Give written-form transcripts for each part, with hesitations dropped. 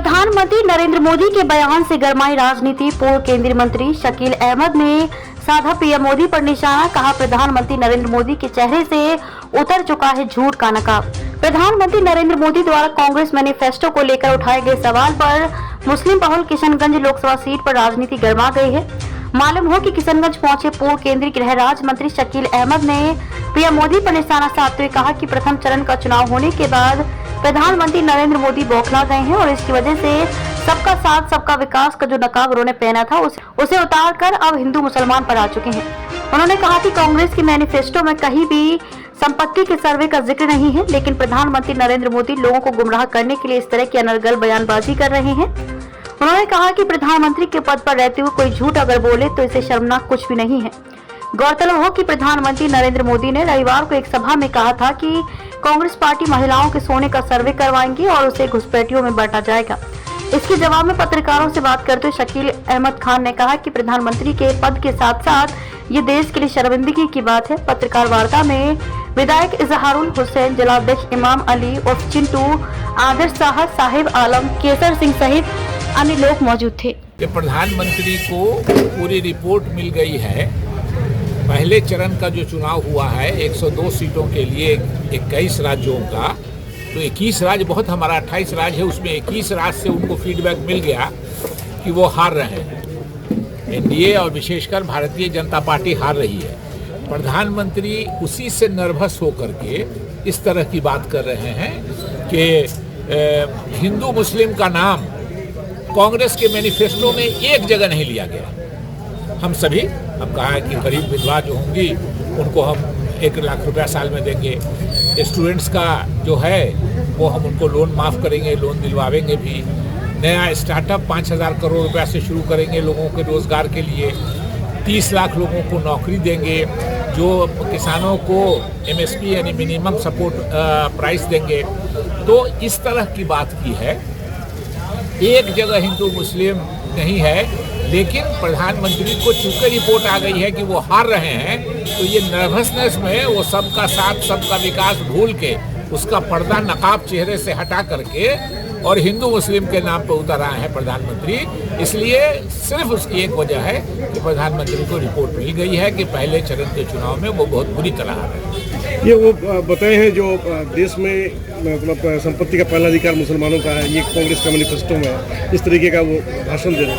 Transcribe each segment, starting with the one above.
प्रधानमंत्री नरेंद्र मोदी के बयान से गरमाई राजनीति। पूर्व केंद्रीय मंत्री शकील अहमद ने साधा पीएम मोदी पर निशाना। कहा, प्रधानमंत्री नरेंद्र मोदी के चेहरे से उतर चुका है झूठ का नकाब। प्रधानमंत्री नरेंद्र मोदी द्वारा कांग्रेस मैनिफेस्टो को लेकर उठाए गए सवाल पर मुस्लिम बहुल किशनगंज लोकसभा सीट पर राजनीति गर्मा गई है। मालूम हो कि किशनगंज पहुंचे पूर्व केंद्रीय गृह राज्य मंत्री शकील अहमद ने पीएम मोदी पर निशाना साधते हुए कहा कि प्रथम चरण का चुनाव होने के बाद प्रधानमंत्री नरेंद्र मोदी बौखला गए हैं और इसकी वजह से सबका साथ सबका विकास का जो नकाब उन्होंने पहना था उसे उतार कर अब हिंदू मुसलमान पर आ चुके हैं। उन्होंने कहा कि कांग्रेस के मैनिफेस्टो में कहीं भी संपत्ति के सर्वे का जिक्र नहीं है, लेकिन प्रधानमंत्री नरेंद्र मोदी लोगों को गुमराह करने के लिए इस तरह की अनर्गल बयानबाजी कर रहे हैं। उन्होंने कहा कि प्रधानमंत्री के पद पर रहते हुए कोई झूठ अगर बोले तो इसे शर्मनाक कुछ भी नहीं है। गौरतलब हो कि प्रधानमंत्री नरेंद्र मोदी ने रविवार को एक सभा में कहा था कि कांग्रेस पार्टी महिलाओं के सोने का सर्वे करवाएंगी और उसे घुसपैठियों में बांटा जाएगा। इसके जवाब में पत्रकारों से बात करते हुए शकील अहमद खान ने कहा कि प्रधानमंत्री के पद के साथ साथ ये देश के लिए शर्मिंदगी की बात है। पत्रकार वार्ता में विधायक इजहारुल हुसैन, जिलाध्यक्ष इमाम अली उर्फ चिंटू, आदर्श शाह, साहिब आलम, केसर सिंह सहित अन्य लोग मौजूद थे। प्रधानमंत्री को पूरी रिपोर्ट मिल गई है। पहले चरण का जो चुनाव हुआ है 102 सीटों के लिए 21 राज्यों का, तो 21 राज्य बहुत, हमारा 28 राज्य है, उसमें 21 राज्य से उनको फीडबैक मिल गया कि वो हार रहे हैं। एनडीए और विशेषकर भारतीय जनता पार्टी हार रही है। प्रधानमंत्री उसी से नर्वस होकर के इस तरह की बात कर रहे हैं कि हिंदू मुस्लिम का नाम कांग्रेस के मैनिफेस्टो में एक जगह नहीं लिया गया। हम सभी, हम कहा है कि गरीब विधवा जो होंगी उनको हम 1 लाख रुपया साल में देंगे। स्टूडेंट्स का जो है वो हम उनको लोन माफ़ करेंगे, लोन दिलवाएंगे भी। नया स्टार्टअप 5,000 करोड़ रुपया से शुरू करेंगे लोगों के रोज़गार के लिए। 30 लाख लोगों को नौकरी देंगे। जो किसानों को MSP यानी मिनिमम सपोर्ट प्राइस देंगे। तो इस तरह की बात की है। एक जगह हिंदू मुस्लिम नहीं है, लेकिन प्रधानमंत्री को चूंकि रिपोर्ट आ गई है कि वो हार रहे हैं, तो ये नर्वसनेस में वो सबका साथ सबका विकास भूल के उसका पर्दा नकाब चेहरे से हटा करके और हिंदू मुस्लिम के नाम पर उतर आए हैं प्रधानमंत्री। इसलिए सिर्फ उसकी एक वजह है कि प्रधानमंत्री को रिपोर्ट मिल गई है कि पहले चरण के चुनाव में वो बहुत बुरी तरह हार रहे हैं। ये वो बताए हैं जो देश में मतलब संपत्ति का पहला अधिकार मुसलमानों का है, ये कांग्रेस का मैनिफेस्टो में इस तरीके का वो भाषण दे रहे हैं।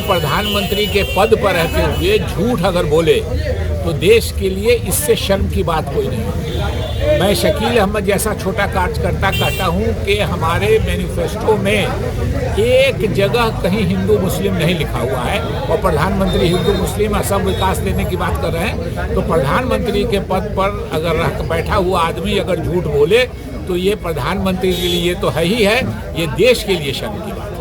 प्रधानमंत्री के पद पर रहते हुए झूठ अगर बोले तो देश के लिए इससे शर्म की बात कोई नहीं। मैं शकील अहमद जैसा छोटा कार्यकर्ता कहता हूँ कि हमारे मैनिफेस्टो में एक जगह कहीं हिंदू मुस्लिम नहीं लिखा हुआ है और प्रधानमंत्री हिंदू मुस्लिम सब विकास देने की बात कर रहे हैं। तो प्रधानमंत्री के पद पर अगर बैठा हुआ आदमी अगर झूठ बोले तो ये प्रधानमंत्री के लिए तो है ही है, ये देश के लिए शर्म की बात है।